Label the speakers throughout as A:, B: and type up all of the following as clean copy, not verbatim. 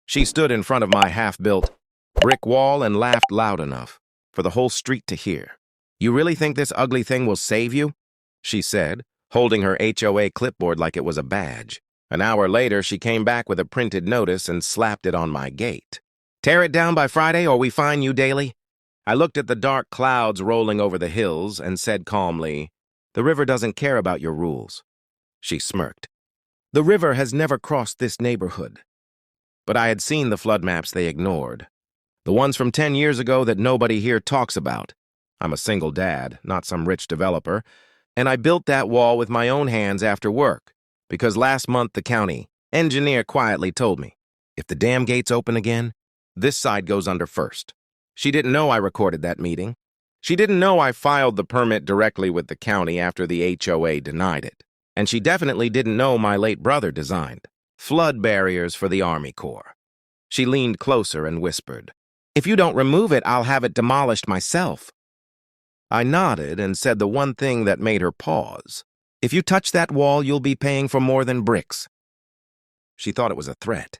A: She stood in front of my half-built brick wall and laughed loud enough for the whole street to hear. "You really think this ugly thing will save you?" she said, holding her HOA clipboard like it was a badge. An hour later, she came back with a printed notice and slapped it on my gate. "Tear it down by Friday or we fine you daily." I looked at the dark clouds rolling over the hills and said calmly, "The river doesn't care about your rules." She smirked. "The river has never crossed this neighborhood." But I had seen the flood maps they ignored. The ones from 10 years ago that nobody here talks about. I'm a single dad, not some rich developer, and I built that wall with my own hands after work, because last month the county engineer quietly told me, if the dam gates open again, this side goes under first. She didn't know I recorded that meeting. She didn't know I filed the permit directly with the county after the HOA denied it. And she definitely didn't know my late brother designed flood barriers for the Army Corps. She leaned closer and whispered, "If you don't remove it, I'll have it demolished myself." I nodded and said the one thing that made her pause. "If you touch that wall, you'll be paying for more than bricks." She thought it was a threat.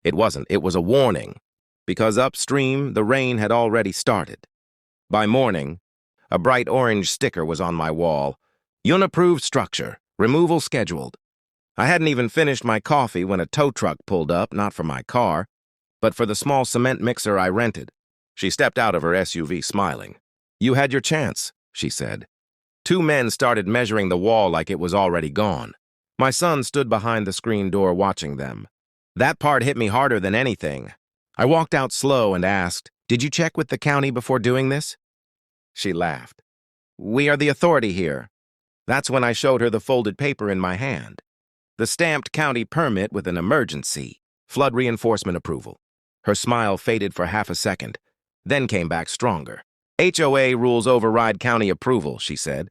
A: It wasn't. It was a warning, because upstream, the rain had already started. By morning, a bright orange sticker was on my wall. "Unapproved structure. Removal scheduled." I hadn't even finished my coffee when a tow truck pulled up, not for my car, but for the small cement mixer I rented. She stepped out of her SUV smiling. "You had your chance," she said. Two men started measuring the wall like it was already gone. My son stood behind the screen door watching them. That part hit me harder than anything. I walked out slow and asked, "Did you check with the county before doing this?" She laughed. "We are the authority here." That's when I showed her the folded paper in my hand. The stamped county permit with an emergency, flood reinforcement approval. Her smile faded for half a second, then came back stronger. "HOA rules override county approval," she said.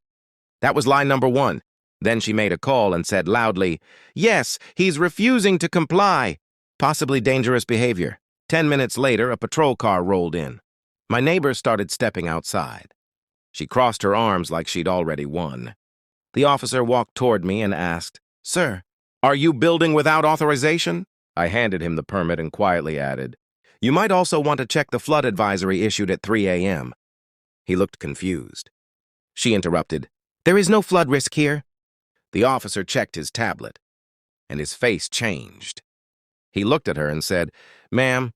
A: That was line number 1. Then she made a call and said loudly, "Yes, he's refusing to comply. Possibly dangerous behavior." 10 minutes later, a patrol car rolled in. My neighbors started stepping outside. She crossed her arms like she'd already won. The officer walked toward me and asked, "Sir, are you building without authorization?" I handed him the permit and quietly added, "You might also want to check the flood advisory issued at 3 a.m. He looked confused. She interrupted, "There is no flood risk here." The officer checked his tablet, and his face changed. He looked at her and said, "Ma'am,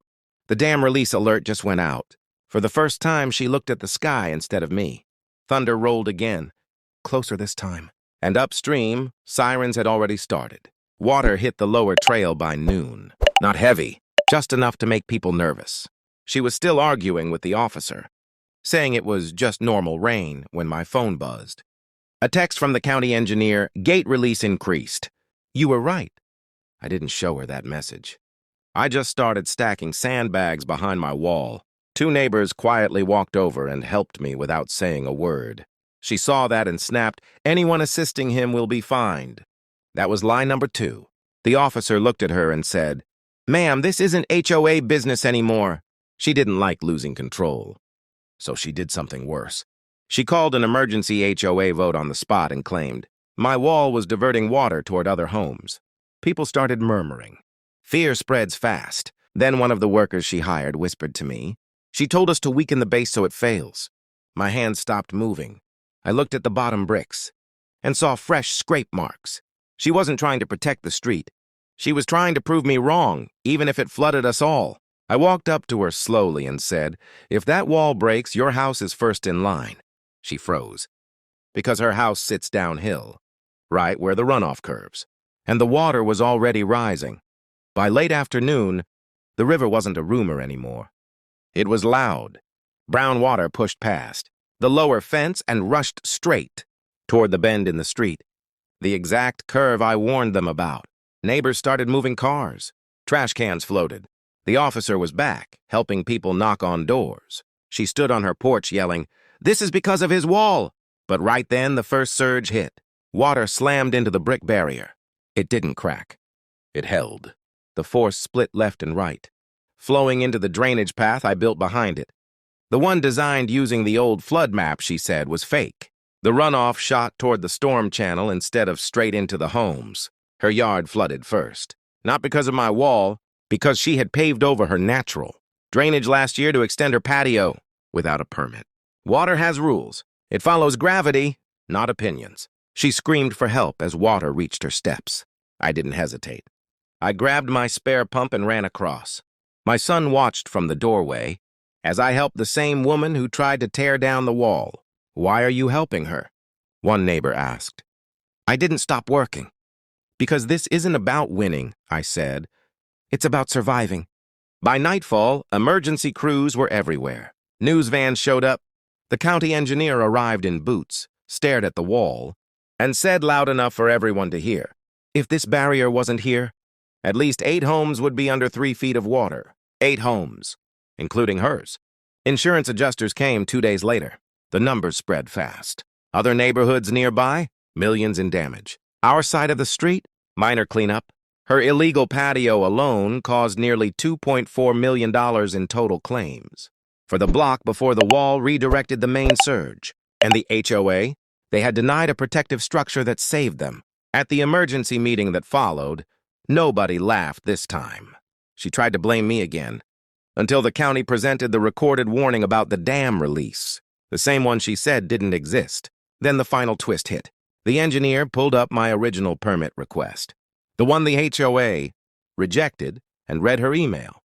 A: the dam release alert just went out." For the first time, she looked at the sky instead of me. Thunder rolled again, closer this time. And upstream, sirens had already started. Water hit the lower trail by noon. Not heavy, just enough to make people nervous. She was still arguing with the officer, saying it was just normal rain when my phone buzzed. A text from the county engineer, "Gate release increased." You were right. I didn't show her that message. I just started stacking sandbags behind my wall. Two neighbors quietly walked over and helped me without saying a word. She saw that and snapped, "Anyone assisting him will be fined." That was line number 2. The officer looked at her and said, "Ma'am, this isn't HOA business anymore." She didn't like losing control, so she did something worse. She called an emergency HOA vote on the spot and claimed, my wall was diverting water toward other homes. People started murmuring. Fear spreads fast. Then one of the workers she hired whispered to me, "She told us to weaken the base so it fails." My hand stopped moving. I looked at the bottom bricks and saw fresh scrape marks. She wasn't trying to protect the street. She was trying to prove me wrong, even if it flooded us all. I walked up to her slowly and said, "If that wall breaks, your house is first in line." She froze, because her house sits downhill, right where the runoff curves, and the water was already rising. By late afternoon, the river wasn't a rumor anymore. It was loud. Brown water pushed past the lower fence and rushed straight toward the bend in the street, the exact curve I warned them about. Neighbors started moving cars. Trash cans floated. The officer was back, helping people knock on doors. She stood on her porch yelling, "This is because of his wall!" But right then, the first surge hit. Water slammed into the brick barrier. It didn't crack. It held. The force split left and right, flowing into the drainage path I built behind it. The one designed using the old flood map, she said, was fake. The runoff shot toward the storm channel instead of straight into the homes. Her yard flooded first. Not because of my wall, because she had paved over her natural drainage last year to extend her patio without a permit. Water has rules. It follows gravity, not opinions. She screamed for help as water reached her steps. I didn't hesitate. I grabbed my spare pump and ran across. My son watched from the doorway as I helped the same woman who tried to tear down the wall. "Why are you helping her?" one neighbor asked. I didn't stop working. "Because this isn't about winning," I said. "It's about surviving." By nightfall, emergency crews were everywhere. News vans showed up. The county engineer arrived in boots, stared at the wall, and said loud enough for everyone to hear, "If this barrier wasn't here, at least 8 homes would be under 3 feet of water. 8 homes, including hers." Insurance adjusters came 2 days later. The numbers spread fast. Other neighborhoods nearby, millions in damage. Our side of the street, minor cleanup. Her illegal patio alone caused nearly $2.4 million in total claims. For the block before the wall redirected the main surge. And the HOA, they had denied a protective structure that saved them. At the emergency meeting that followed, nobody laughed this time. She tried to blame me again, until the county presented the recorded warning about the dam release, the same one she said didn't exist. Then the final twist hit. The engineer pulled up my original permit request, the one the HOA rejected, and read her email.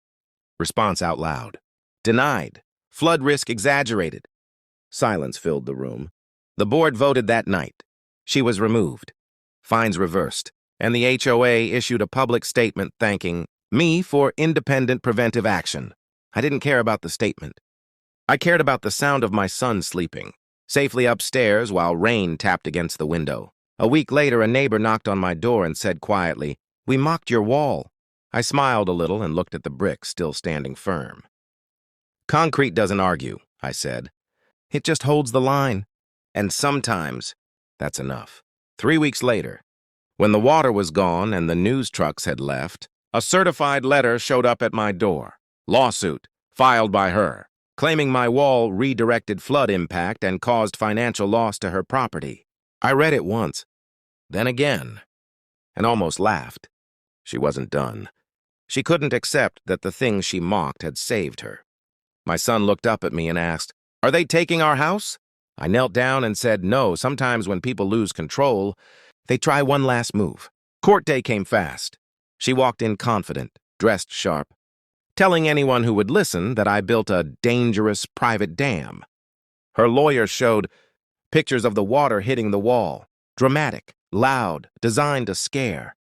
A: Response out loud. "Denied. Flood risk exaggerated." Silence filled the room. The board voted that night. She was removed. Fines reversed, and the HOA issued a public statement thanking me for independent preventive action. I didn't care about the statement. I cared about the sound of my son sleeping, safely upstairs while rain tapped against the window. A week later, a neighbor knocked on my door and said quietly, "We mocked your wall." I smiled a little and looked at the bricks still standing firm. "Concrete doesn't argue," I said. "It just holds the line. And sometimes, that's enough." 3 weeks later, when the water was gone and the news trucks had left, a certified letter showed up at my door. Lawsuit, filed by her, claiming my wall redirected flood impact and caused financial loss to her property. I read it once, then again, and almost laughed. She wasn't done. She couldn't accept that the thing she mocked had saved her. My son looked up at me and asked, "Are they taking our house?" I knelt down and said, "No, sometimes when people lose control, they try one last move." Court day came fast. She walked in confident, dressed sharp, telling anyone who would listen that I built a dangerous private dam. Her lawyer showed pictures of the water hitting the wall, dramatic, loud, designed to scare.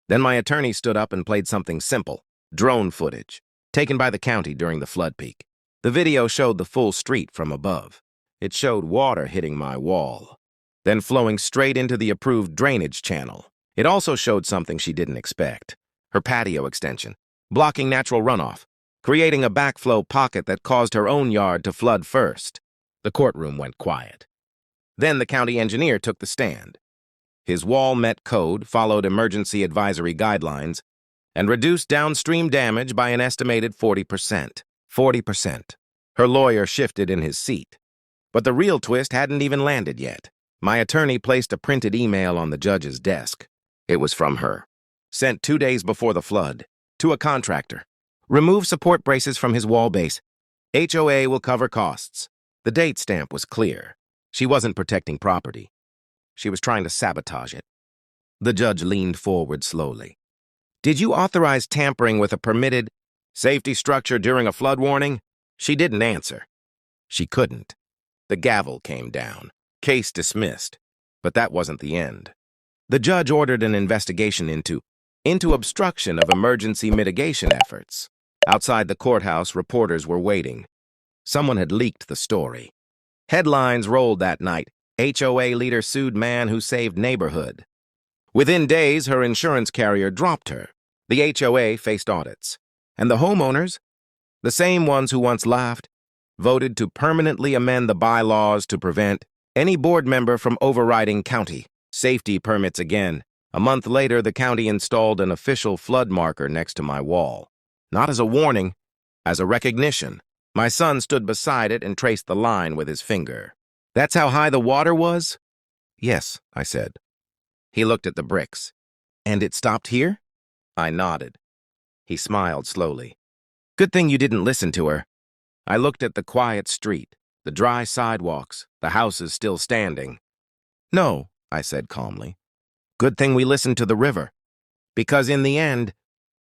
A: Then my attorney stood up and played something simple, drone footage, taken by the county during the flood peak. The video showed the full street from above. It showed water hitting my wall, then flowing straight into the approved drainage channel. It also showed something she didn't expect, her patio extension, blocking natural runoff, creating a backflow pocket that caused her own yard to flood first. The courtroom went quiet. Then the county engineer took the stand. His wall met code, followed emergency advisory guidelines, and reduced downstream damage by an estimated 40%. 40%. Her lawyer shifted in his seat. But the real twist hadn't even landed yet. My attorney placed a printed email on the judge's desk. It was from her. Sent 2 days before the flood. To a contractor. "Remove support braces from his wall base. HOA will cover costs." The date stamp was clear. She wasn't protecting property. She was trying to sabotage it. The judge leaned forward slowly. "Did you authorize tampering with a permitted safety structure during a flood warning?" She didn't answer. She couldn't. The gavel came down. Case dismissed. But that wasn't the end. The judge ordered an investigation into obstruction of emergency mitigation efforts. Outside the courthouse, reporters were waiting. Someone had leaked the story. Headlines rolled that night. HOA leader sued man who saved neighborhood. Within days, her insurance carrier dropped her. The HOA faced audits. And the homeowners, the same ones who once laughed, voted to permanently amend the bylaws to prevent any board member from overriding county safety permits again. A month later, the county installed an official flood marker next to my wall. Not as a warning, as a recognition. My son stood beside it and traced the line with his finger. "That's how high the water was?" "Yes," I said. He looked at the bricks. "And it stopped here?" I nodded. He smiled slowly. Good thing you didn't listen to her. I looked at the quiet street, the dry sidewalks, the houses still standing. No, I said calmly. Good thing we listened to the river. Because in the end,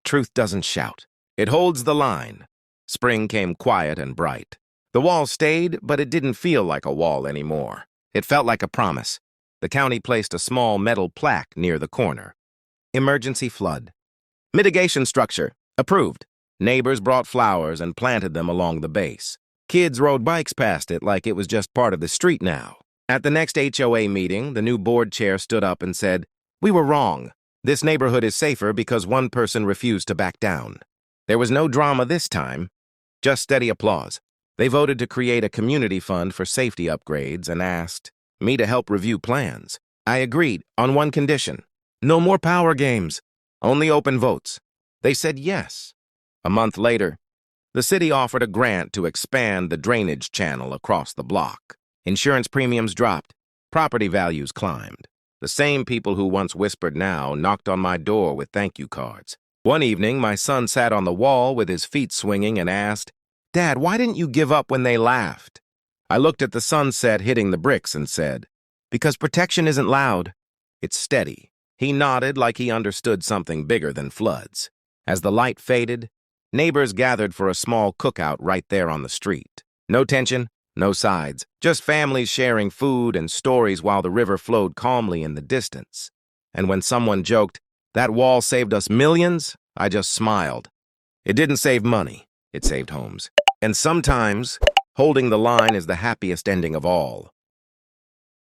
A: truth doesn't shout. It holds the line. Spring came quiet and bright. The wall stayed, but it didn't feel like a wall anymore. It felt like a promise. The county placed a small metal plaque near the corner. Emergency flood. Mitigation structure. Approved. Neighbors brought flowers and planted them along the base. Kids rode bikes past it like it was just part of the street now. At the next HOA meeting, the new board chair stood up and said, "We were wrong. This neighborhood is safer because one person refused to back down." There was no drama this time, just steady applause. They voted to create a community fund for safety upgrades and asked me to help review plans. I agreed on one condition. No more power games, only open votes. They said yes. A month later, the city offered a grant to expand the drainage channel across the block. Insurance premiums dropped. Property values climbed. The same people who once whispered now knocked on my door with thank you cards. One evening, my son sat on the wall with his feet swinging and asked, "Dad, why didn't you give up when they laughed?" I looked at the sunset hitting the bricks and said, "Because protection isn't loud. It's steady." He nodded like he understood something bigger than floods. As the light faded, neighbors gathered for a small cookout right there on the street. No tension, no sides, just families sharing food and stories while the river flowed calmly in the distance. And when someone joked, "That wall saved us millions," I just smiled. It didn't save money, it saved homes. And sometimes, holding the line is the happiest ending of all.